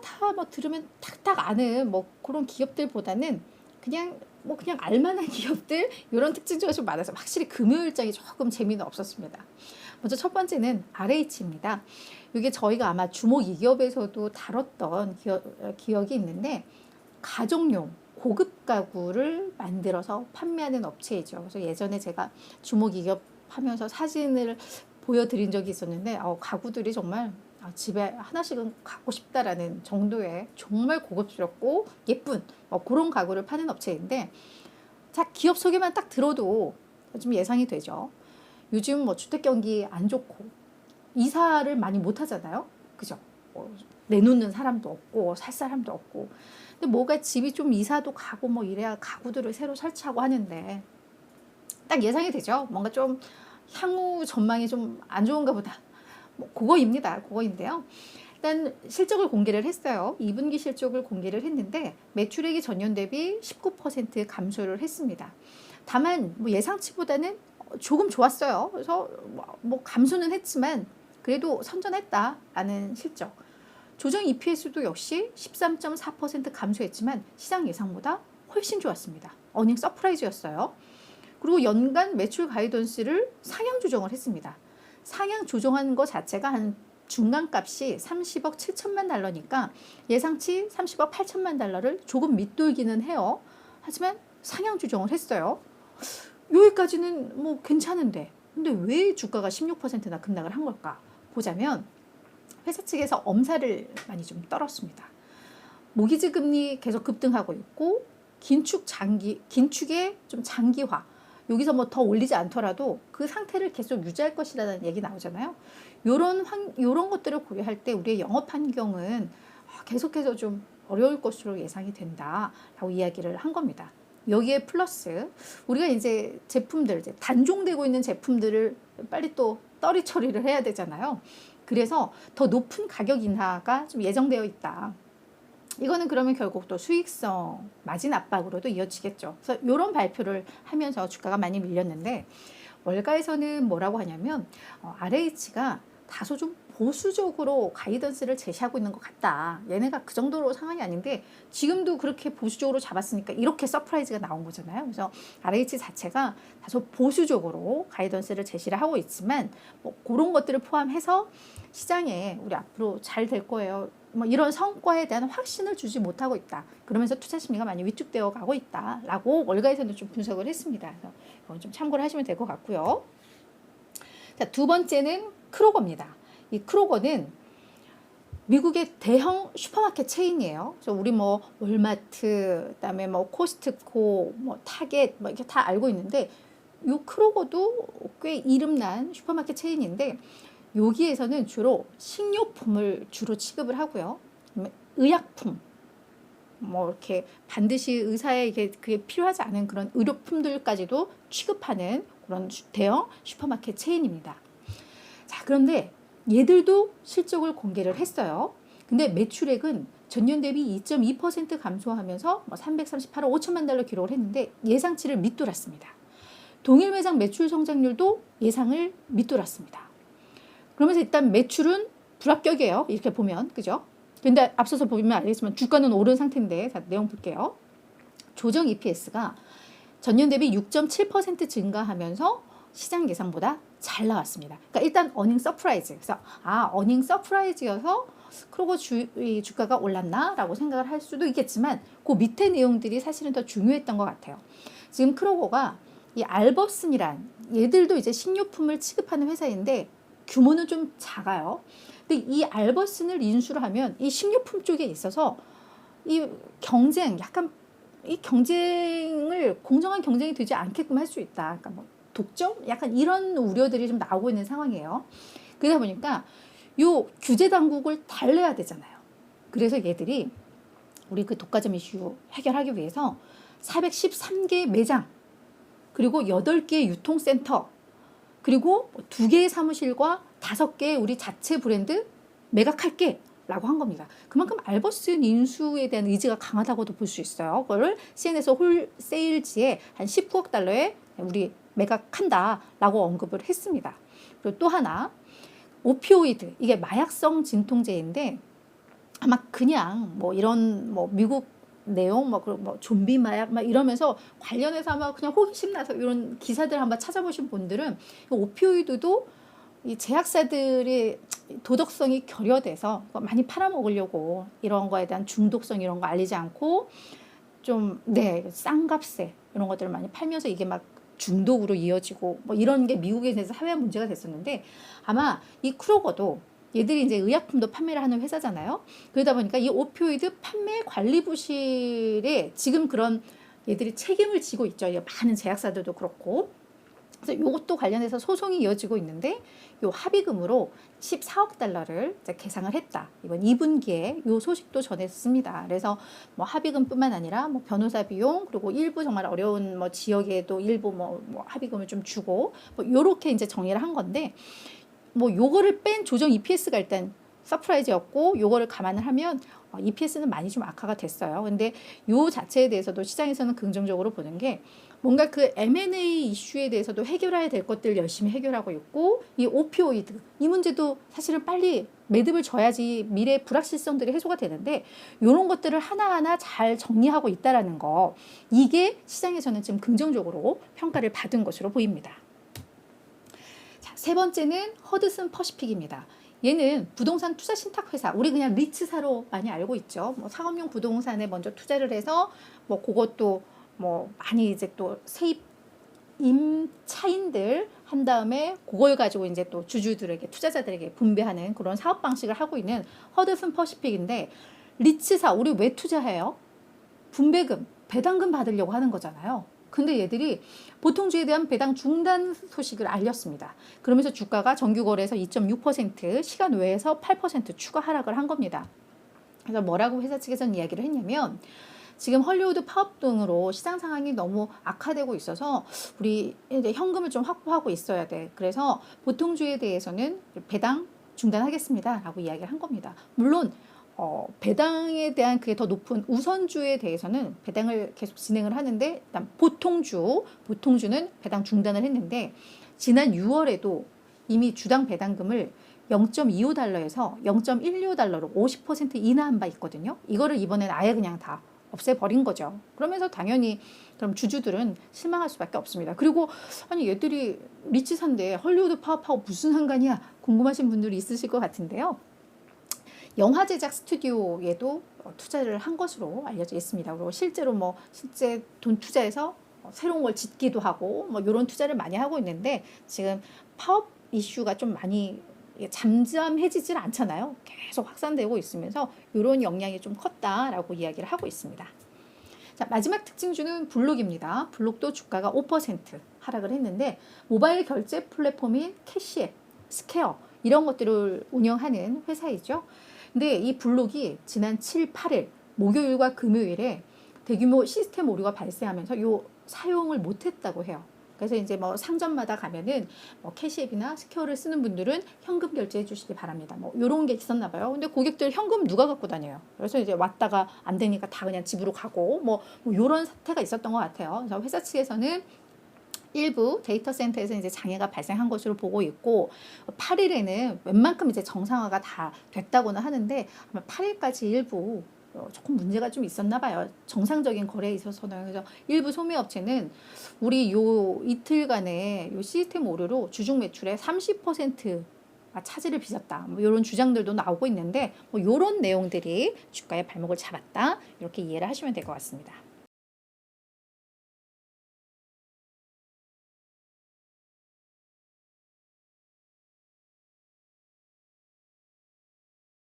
다 뭐 들으면 탁탁 아는 뭐 그런 기업들보다는 그냥 알만한 기업들 이런 특징적이 좀 많아서 확실히 금요일장이 조금 재미는 없었습니다. 먼저 첫 번째는 RH입니다. 이게 저희가 아마 주목 이 기업에서도 다뤘던 기억이 있는데 가정용 고급 가구를 만들어서 판매하는 업체이죠. 그래서 예전에 제가 주목 이 기업 하면서 사진을 보여드린 적이 있었는데 가구들이 정말 집에 하나씩은 갖고 싶다라는 정도의 정말 고급스럽고 예쁜 그런 가구를 파는 업체인데, 자, 기업 소개만 딱 들어도 좀 예상이 되죠. 요즘 뭐 주택 경기 안 좋고 이사를 많이 못 하잖아요. 그죠? 내놓는 사람도 없고 살 사람도 없고. 근데 뭐가 집이 좀 이사도 가고 뭐 이래야 가구들을 새로 설치하고 하는데 딱 예상이 되죠. 뭔가 좀 향후 전망이 좀 안 좋은가 보다. 뭐 그거인데요. 일단 실적을 공개를 했어요. 2분기 실적을 공개를 했는데 매출액이 전년 대비 19% 감소를 했습니다. 다만 뭐 예상치보다는 조금 좋았어요. 그래서 뭐 감소는 했지만 그래도 선전했다라는 실적. 조정 EPS도 역시 13.4% 감소했지만 시장 예상보다 훨씬 좋았습니다. 어닝 서프라이즈였어요. 그리고 연간 매출 가이던스를 상향 조정을 했습니다. 상향 조정한 것 자체가 한 중간값이 30억 7천만 달러니까 예상치 30억 8천만 달러를 조금 밑돌기는 해요. 하지만 상향 조정을 했어요. 여기까지는 뭐 괜찮은데 근데 왜 주가가 16%나 급락을 한 걸까 보자면 회사 측에서 엄살을 많이 좀 떨었습니다. 모기지 금리 계속 급등하고 있고 긴축의 좀 장기화, 여기서 뭐 더 올리지 않더라도 그 상태를 계속 유지할 것이라는 얘기 나오잖아요. 요런 것들을 고려할 때 우리의 영업 환경은 계속해서 좀 어려울 것으로 예상이 된다라고 이야기를 한 겁니다. 여기에 플러스 우리가 이제 제품들, 이제 단종되고 있는 제품들을 빨리 또 떨이 처리를 해야 되잖아요. 그래서 더 높은 가격 인하가 좀 예정되어 있다. 이거는 그러면 결국 또 수익성 마진 압박으로도 이어지겠죠. 그래서 이런 발표를 하면서 주가가 많이 밀렸는데, 월가에서는 뭐라고 하냐면 RH가 다소 좀 보수적으로 가이던스를 제시하고 있는 것 같다. 얘네가 그 정도로 상황이 아닌데 지금도 그렇게 보수적으로 잡았으니까 이렇게 서프라이즈가 나온 거잖아요. 그래서 RH 자체가 다소 보수적으로 가이던스를 제시를 하고 있지만 뭐 그런 것들을 포함해서 시장에 우리 앞으로 잘 될 거예요, 뭐 이런 성과에 대한 확신을 주지 못하고 있다. 그러면서 투자 심리가 많이 위축되어 가고 있다라고 월가에서는 좀 분석을 했습니다. 그래서 이건 좀 참고를 하시면 될 것 같고요. 자, 두 번째는 크로거입니다. 이 크로거는 미국의 대형 슈퍼마켓 체인이에요. 그래서 우리 뭐 월마트, 그다음에 뭐 코스트코, 뭐 타겟 뭐 이렇게 다 알고 있는데, 요 크로거도 꽤 이름난 슈퍼마켓 체인인데 여기에서는 주로 식료품을 주로 취급을 하고요. 의약품, 뭐 이렇게 반드시 의사에게 그게 필요하지 않은 그런 의료품들까지도 취급하는 그런 대형 슈퍼마켓 체인입니다. 자, 그런데 얘들도 실적을 공개를 했어요. 근데 매출액은 전년 대비 2.2% 감소하면서 338억 5천만 달러 기록을 했는데 예상치를 밑돌았습니다. 동일 매장 매출 성장률도 예상을 밑돌았습니다. 그러면서 일단 매출은 불합격이에요. 이렇게 보면, 그죠? 근데 앞서서 보면 알겠지만 주가는 오른 상태인데, 자, 내용 볼게요. 조정 EPS가 전년 대비 6.7% 증가하면서 시장 예상보다 잘 나왔습니다. 그러니까 일단 어닝 서프라이즈. 그래서 어닝 서프라이즈여서 크로거 주가가 올랐나라고 생각을 할 수도 있겠지만 그 밑에 내용들이 사실은 더 중요했던 것 같아요. 지금 크로거가 이 알버슨이란 얘들도 이제 식료품을 취급하는 회사인데 규모는 좀 작아요. 근데 이 알버슨을 인수를 하면 이 식료품 쪽에 있어서 이 경쟁을 공정한 경쟁이 되지 않게끔 할 수 있다. 그러니까 뭐 독점? 약간 이런 우려들이 좀 나오고 있는 상황이에요. 그러다 보니까 요 규제 당국을 달래야 되잖아요. 그래서 얘들이 우리 그 독과점 이슈 해결하기 위해서 413개 매장, 그리고 8개의 유통센터, 그리고 2개의 사무실과 5개의 우리 자체 브랜드 매각할게 라고 한 겁니다. 그만큼 알버슨 인수에 대한 의지가 강하다고도 볼 수 있어요. 그거를 CN에서 홀세일즈에 한 19억 달러에 우리 매각한다 라고 언급을 했습니다. 그리고 또 하나, 오피오이드, 이게 마약성 진통제인데 아마 그냥 뭐 이런 뭐 미국 내용 뭐 좀비 마약 막 이러면서 관련해서 아마 그냥 호기심 나서 이런 기사들 한번 찾아보신 분들은 오피오이드도 이 제약사들의 도덕성이 결여돼서 많이 팔아먹으려고 이런 거에 대한 중독성 이런 거 알리지 않고 좀 싼 값에 이런 것들을 많이 팔면서 이게 막 중독으로 이어지고 뭐 이런 게 미국에 대해서 사회 문제가 됐었는데 아마 이 크로거도 얘들이 이제 의약품도 판매를 하는 회사잖아요. 그러다 보니까 이 오피오이드 판매 관리부실에 지금 그런 얘들이 책임을 지고 있죠. 많은 제약사들도 그렇고. 그래서 이것도 관련해서 소송이 이어지고 있는데 요 합의금으로 14억 달러를 이제 계상을 했다. 이번 2분기에 요 소식도 전했습니다. 그래서 뭐 합의금뿐만 아니라 뭐 변호사 비용 그리고 일부 정말 어려운 뭐 지역에도 일부 뭐 합의금을 좀 주고 뭐 요렇게 이제 정리를 한 건데 뭐 요거를 뺀 조정 EPS가 일단 서프라이즈였고 요거를 감안을 하면 EPS는 많이 좀 악화가 됐어요. 근데 요 자체에 대해서도 시장에서는 긍정적으로 보는 게 뭔가 그 M&A 이슈에 대해서도 해결해야 될 것들 열심히 해결하고 있고 이 오피오이드 이 문제도 사실은 빨리 매듭을 져야지 미래 불확실성들이 해소가 되는데 이런 것들을 하나하나 잘 정리하고 있다라는 거 이게 시장에서는 지금 긍정적으로 평가를 받은 것으로 보입니다. 자, 세 번째는 허드슨 퍼시픽입니다. 얘는 부동산 투자 신탁 회사, 우리 그냥 리츠사로 많이 알고 있죠. 뭐 상업용 부동산에 먼저 투자를 해서 뭐 그것도 뭐 많이 이제 또 세입 임차인들 한 다음에 그걸 가지고 이제 또 주주들에게 투자자들에게 분배하는 그런 사업 방식을 하고 있는 허드슨 퍼시픽인데 리츠사 우리 왜 투자해요? 분배금, 배당금 받으려고 하는 거잖아요. 근데 얘들이 보통주에 대한 배당 중단 소식을 알렸습니다. 그러면서 주가가 정규 거래에서 2.6%, 시간 외에서 8% 추가 하락을 한 겁니다. 그래서 뭐라고 회사 측에서는 이야기를 했냐면 지금 헐리우드 파업 등으로 시장 상황이 너무 악화되고 있어서 우리 이제 현금을 좀 확보하고 있어야 돼. 그래서 보통주에 대해서는 배당 중단하겠습니다. 라고 이야기를 한 겁니다. 물론 배당에 대한 그게 더 높은 우선주에 대해서는 배당을 계속 진행을 하는데 일단 보통주는 배당 중단을 했는데 지난 6월에도 이미 주당 배당금을 0.25달러에서 0.16달러로 50% 인하한 바 있거든요. 이거를 이번엔 아예 그냥 다 없애버린 거죠. 그러면서 당연히 그럼 주주들은 실망할 수밖에 없습니다. 그리고 아니 얘들이 리치사인데 헐리우드 파업하고 무슨 상관이야 궁금하신 분들이 있으실 것 같은데요. 영화 제작 스튜디오에도 투자를 한 것으로 알려져 있습니다. 그리고 실제로 실제 돈 투자해서 새로운 걸 짓기도 하고 이런 투자를 많이 하고 있는데 지금 파업 이슈가 좀 많이 잠잠해지질 않잖아요. 계속 확산되고 있으면서 이런 영향이 좀 컸다라고 이야기를 하고 있습니다. 자, 마지막 특징주는 블록입니다. 블록도 주가가 5% 하락을 했는데 모바일 결제 플랫폼인 캐시앱, 스퀘어 이런 것들을 운영하는 회사이죠. 근데 이 블록이 지난 7, 8일 목요일과 금요일에 대규모 시스템 오류가 발생하면서 요 사용을 못했다고 해요. 그래서 이제 상점마다 가면은 캐시앱이나 스퀘어를 쓰는 분들은 현금 결제해 주시기 바랍니다. 요런 게 있었나 봐요. 근데 고객들 현금 누가 갖고 다녀요? 그래서 이제 왔다가 안 되니까 다 그냥 집으로 가고 요런 사태가 있었던 것 같아요. 그래서 회사 측에서는 일부 데이터 센터에서 이제 장애가 발생한 것으로 보고 있고 8일에는 웬만큼 이제 정상화가 다 됐다고는 하는데 아마 8일까지 일부 조금 문제가 좀 있었나 봐요. 정상적인 거래에 있어서는. 그래서 일부 소매업체는 우리 요 이틀간의 요 시스템 오류로 주중 매출의 30% 차질을 빚었다. 이런 주장들도 나오고 있는데 이런 내용들이 주가의 발목을 잡았다. 이렇게 이해를 하시면 될 것 같습니다.